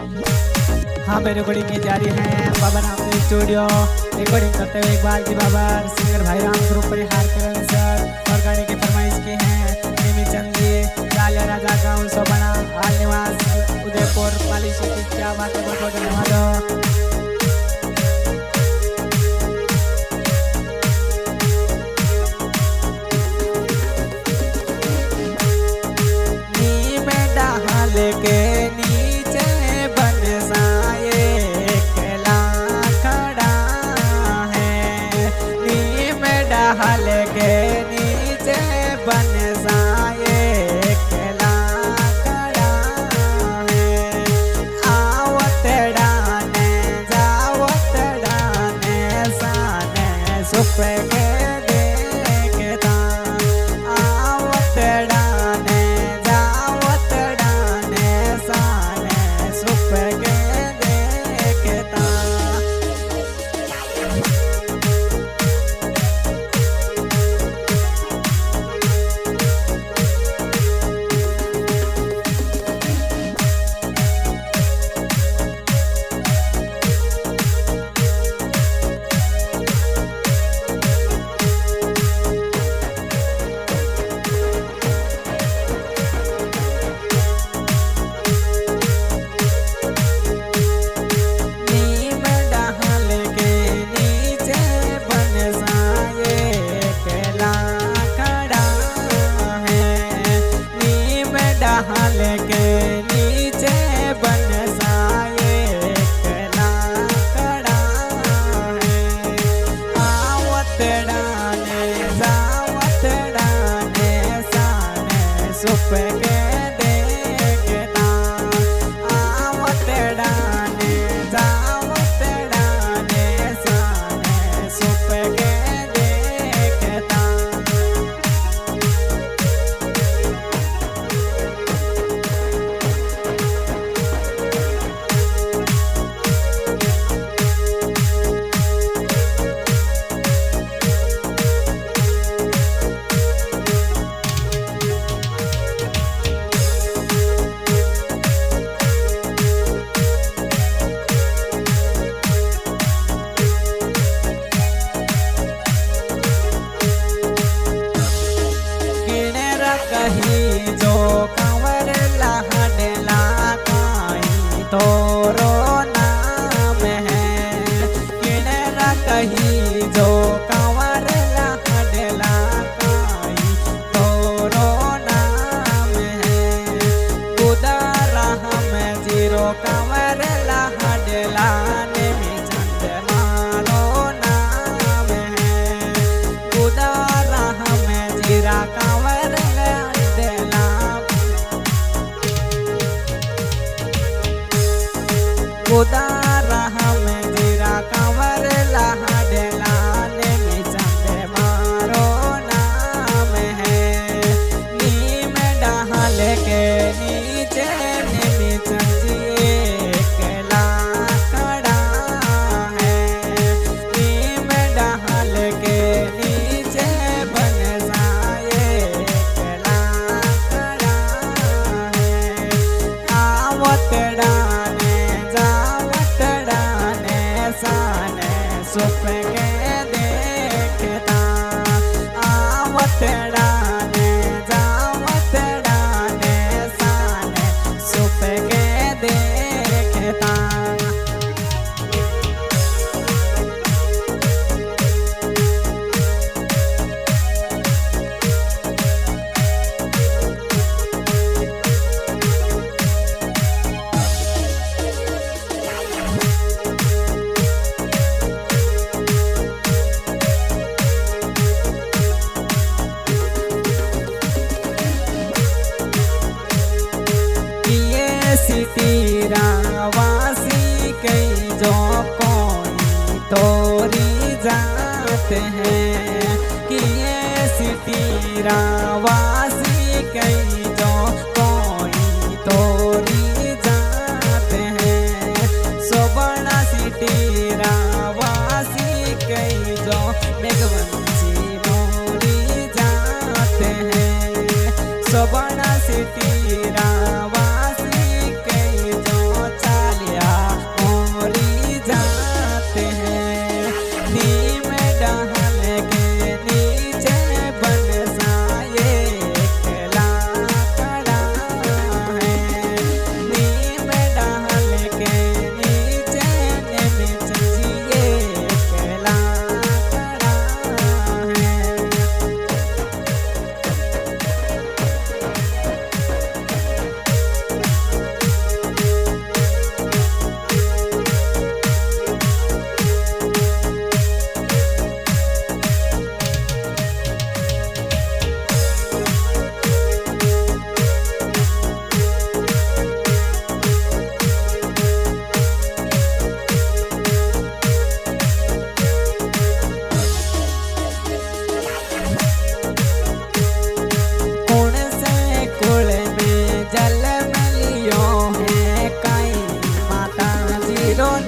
हाँ मेरी रिकॉर्डिंग की जारी है बाबा नाम स्टूडियो। रिकॉर्डिंग करते हुए इकबाल जी बाबा सिंगर भाई राम स्वरूप परिहार करण सर और गाने की फरमाइश की है निमी चंद जी लालिया राजा गाँव सोबना हाल निवास उदयपुर पाली सिटी। क्या बात है, बहुत बहुत धन्यवाद। के नीचे बन साए केला खड़ा है, नीम डाल के नीचे बन साए केला खड़ा है। आवत डाने जावत डाने साने सुप के देखता, आवत डाने जावत डाने साने सुप के देखता। डाल के नीचे बन साए केला खड़ा है। आवत डाने जावत डाने साने सुप के देखता, आवत डाने जावत डाने साने सुप के देखता। कहीं जो कंवर लहडला काई तोरो नाम है, किनरा कहीं जो कंवर लहडला काई तोरो नाम है। उदारा हम जीरो कंवर लहडला निमी चंद मारो नाम है। उदारा हम जीरा कंवर उदारा हम जीरा कंवर लहडला निमी चंद मारो नाम है। नीम डाल के नीचे निमी चंद केला खड़ा है। नीम डाल के नीचे बन साए केला खड़ा है। आवत डाने जावत डाने साने सुप के देखता, आवत डाने जावत डाने साने सुप के देखता। सिटीरा वासी कई जो कोई तोरी जात है, कि ये सिटीरा वासी कई जो कोई तोरी जात है। सोबना सिटीरा वासी कई जो मेघवंशी मोरी जात है। सोबना सिटीरा वासी कई जो चाली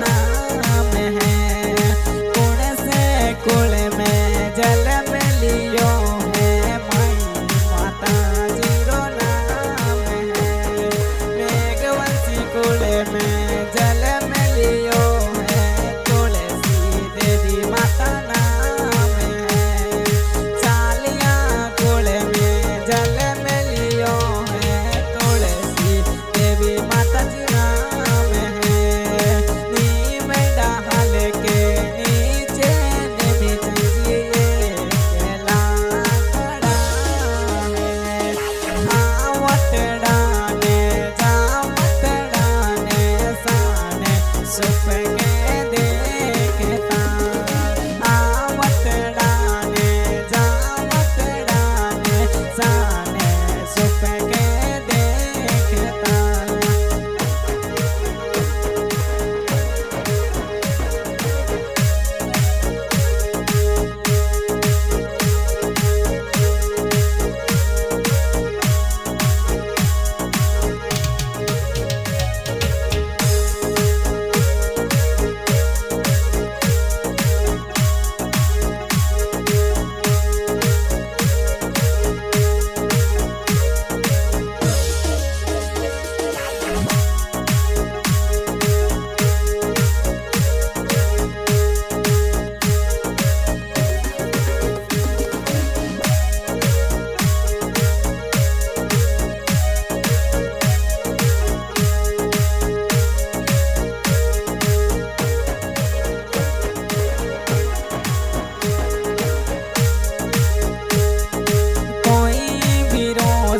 नाम है। कुण से कुल में जल में लियो है माई माता जीरो नाम है। मेघवंशी कुल में जल में लियो है तुलसी देवी माता नाम है। चालिया कुल में जल में लियो है तुलसी देवी माता जी नाम है। नीम डाल के नीचे देवी जी केला खड़ा है। आवत डाने जावत डाने साने सुप के देखता। आवत डाने जावत डाने साने सुप के देखता।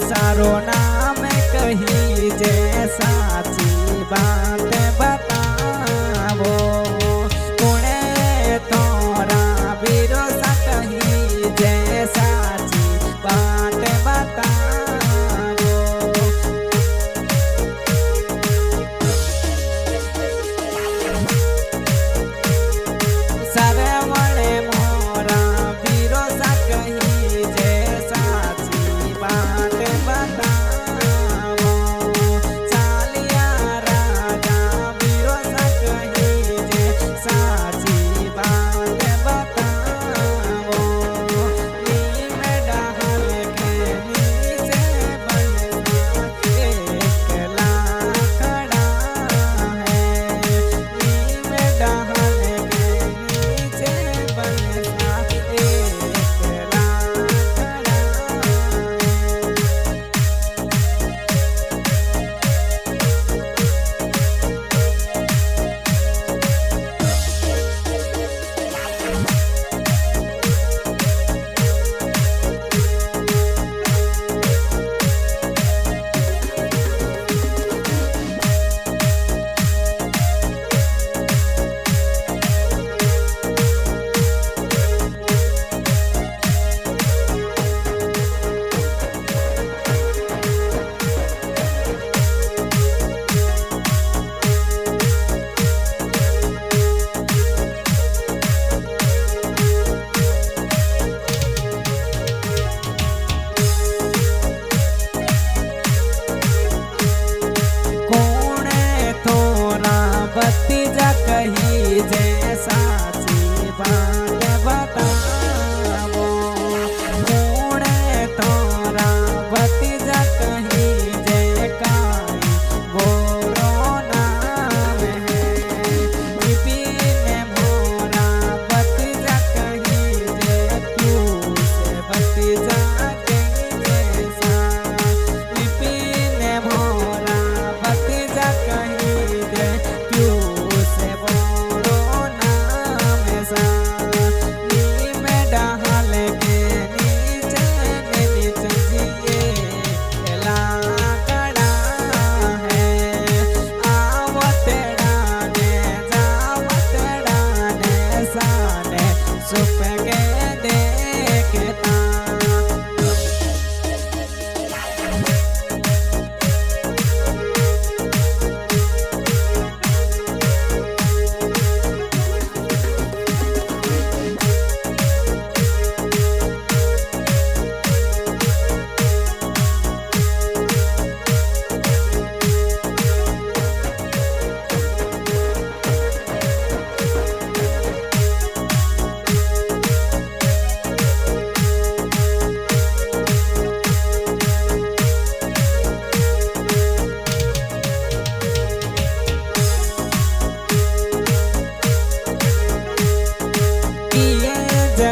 सारो नाम कही जैसा साची बात बतावो। कुणे तोरा भरोसा कही जैसा साची बात बतावो। सरवण मोरा भरोसा कही जैसा साची बात बतावो। चालिया राजा भरोसा कही जे साची बात बतावो। नीम डाल के नीचे बनसा एकला खड़ा है। नीम डाल के नीचे बनसा एकला खड़ा है। कोणे तोरा भतीजा कही जैसा साची बात बतावो। कोणे तोरा भतीजा कही जय काई गोरो नाम है। विपिन मोरा भतीजा कही जय पीयूष भतीजा कही जैसा। विपिन मोरा भतीजा कही जय पीयूष बोरो नाम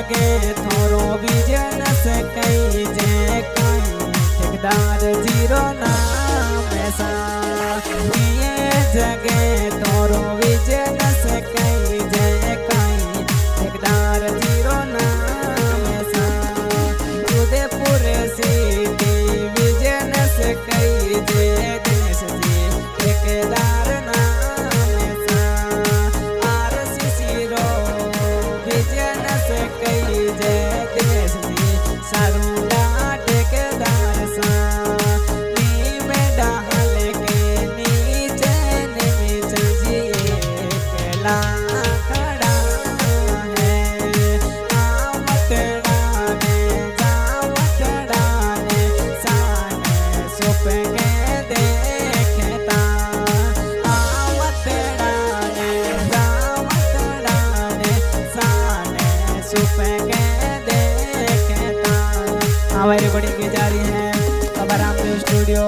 जगे थोरो बिजनेस कई जे कई ठेकेदार जीरो नाम सा ये जगे थोरो बिजनेस कई जे कई ठेकेदार जीरो नाम सा उदयपुर सिटी बिजनेस कई जे दिनेश जी ठेकेदार नाम सा RCC रो बिजनेस कई जे दिनेश जी सारूडा ठेकेदार सा नी में डाल के नीचे नीचे जी केला खड़ा है आवत डाले जावत डाले साने सुप के देखता आवत डाले जावत डाले साने सुप के देखता। हमारी रिकॉर्डिंग की जा रही है बाबा रामदेव स्टूडियो।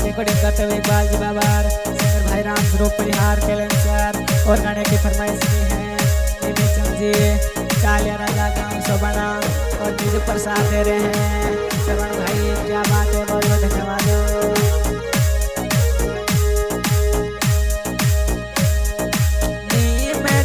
रिकॉर्डिंग करते हुए इकबाल जी बाबर, सिंगर भाई राम स्वरूप परिहार कैलेंसर और गाने की फरमाइश की है निमित चंद जी कालिया राजा गांव सोबना और म्यूजिक पर साथ दे रहे हैं श्रवण भाई। क्या बात है, बहुत बहुत धन्यवाद। नी में